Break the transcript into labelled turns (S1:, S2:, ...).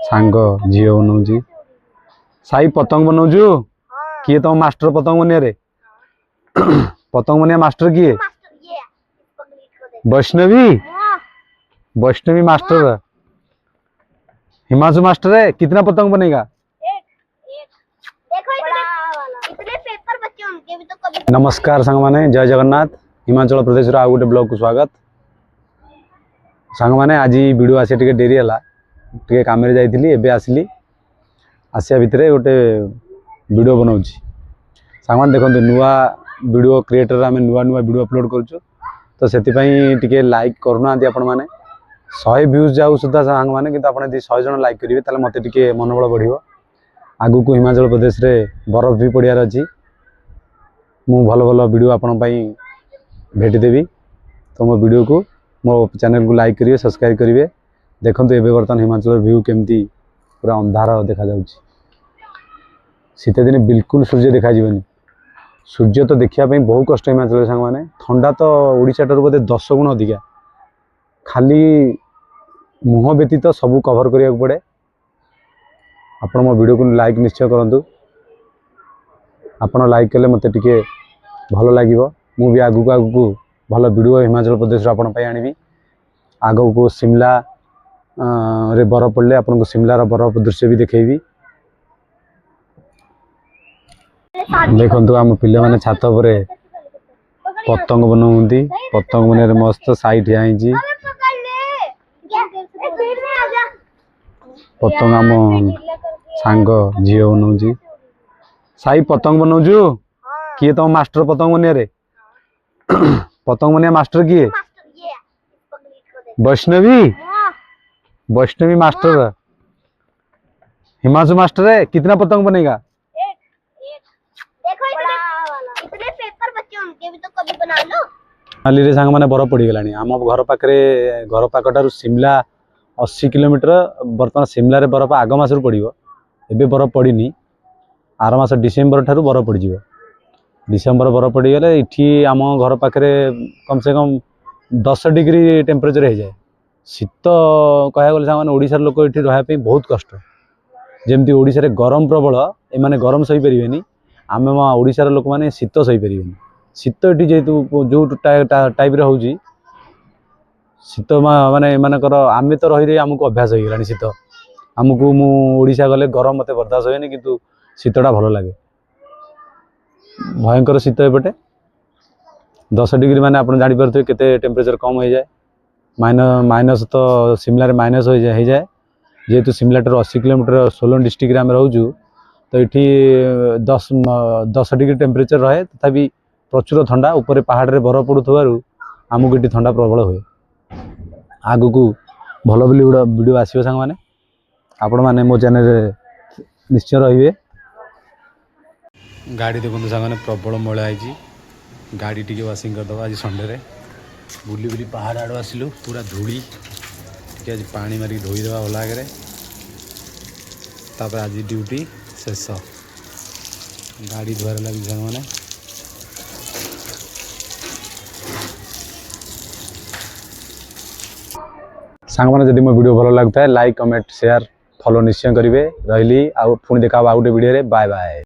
S1: सांग झील बनाऊँ साई पतंग बनाऊँ किए तुम मास्टर पतंग बनिया रे पतंग बनिया मास्टर किए वैष्णवी वैष्णवी मास्टर हिमांशु मास्टर है कितना पतंग बनेगा नमस्कार सांग माने जय जगन्नाथ हिमाचल प्रदेश रो आ गोटे ब्लॉग को स्वागत सांग माने आज वीडियो आसे टिके डेरी हला टिके काम रे जाइथिली एबे आसली आसिया भितरे गोटे वीडियो बनाउछि सांग माने देखंतु नुवा वीडियो क्रिएटर आमे नुवा नुवा वीडियो अपलोड करछु तो सेति पई टिके लाइक करना आपण माने 100 व्यूज जाऊ सुधा सांग माने किंतु आपण यदि 100 जन लाइक करिवे ताले मते टिके मनोबल बढ़िबो आगु को हिमाचल प्रदेश रे बरफ भी पड़ियार अछि मु भलो भलो वीडियो आपण पई भेटी देबी तो मो वीडियो को मो चैनल को लाइक करिवे सब्सक्राइब करिवे देखंतु एबे बर्तन हिमाचल व्यू केमती पूरा अंधार देखा जाउछि शीत दिन बिल्कुल सूर्य देखा जीवनी सूर्य तो देखिया पई बहुत कष्ट हिमाचल सांग माने ठंडा तो ओडिसा टर बोधे 10 गुण अधिका खाली मुह व्यतीत सब कवर करिया पड़े आपण मो वीडियो को लाइक निश्चय करंतु आपण लाइक कले मते टिके भलो लागिवो मु भी आगु को भलो वीडियो हिमाचल प्रदेश आपण पई आनिबी आगु को शिमला रे बरफ पड़ले आपण को शिमला रो बरफ दृश्य भी देखेबी देखंतु हम पिले माने छात उपरे पतंग बनाउंती पतंग बने मस्त साइड आईची पतंग हम सांग झील बनाऊँ साई पतंग बनाऊँ किए तुम मास्टर पतंग बनिया रे पतंग बनिया मास्टर किए वैष्णवी वैष्णवी मास्टर हिमांशु मास्टर है कितना पतंग बनेगा रे सांग माने बरफ पड़ी गलानी आम घर पाखर शिमला 80 किलोमीटर बर्तमान शिमला रे बरफ आग मास पड़ो एबे बरफ पड़नी आर मास डिसेम्बर ठारू बरफ पड़ जाव डिसेम्बर बरफ पड़गले इठी आम घर पाखे कम से कम 10 डिग्री टेम्परेचर हो जाए शीत कह गले सांग ओडिशार लोक ये रहा बहुत कष्ट जमती ओडिशा गरम प्रबल एमाने गरम सही पारे आम ओडिशार लोक मैंने शीत सही पारे शीत ये जेहेतु जो टाइप हो शीत माने एमानकर आमे तो रही आमको अभ्यास हो गलानी शीत आमको मु ओडिशा गले गरम मते बर्दाश्त होएनी किंतु शीतटा भल लगे भयंकर शीत एपटे 10 डिग्री माने आपण जानि परथि केते टेम्परेचर कम हो जाए माइनस तो शिमला रे माइनस हो जाए जेहेतु शिमला टर 80 किलोमीटर सोलन डिस्ट्रिक्ट आम रोजु तो ये 10 डिग्री टेम्परेचर रहे तथापि प्रचुर ठंडा ऊपर पहाड़ रे बरफ पड़ुथबारु आमको ये ठंडा प्रबल हुए आगु को भल वीडियो आसो सांग माने आपण माने मो चैनल निश्चय रहिए गाड़ी देखो सांग माने प्रबल मळा आइची गाड़ी टिके वाशिंग कर दबा आज संडे रे बुली बुली पहाड़ आड़ आसिलु पूरा धूली टिके आज पानी मारी धोई देबा भल आगे तापर आज ड्यूटी शेष गाड़ी धुआर लगी सांग माने सांग माने जदि मो वीडियो भल लगता है लाइक कमेंट शेयर फॉलो निश्चय करेंगे रही पुणी देखा आउ गोटे वीडियो रे बाय बाय।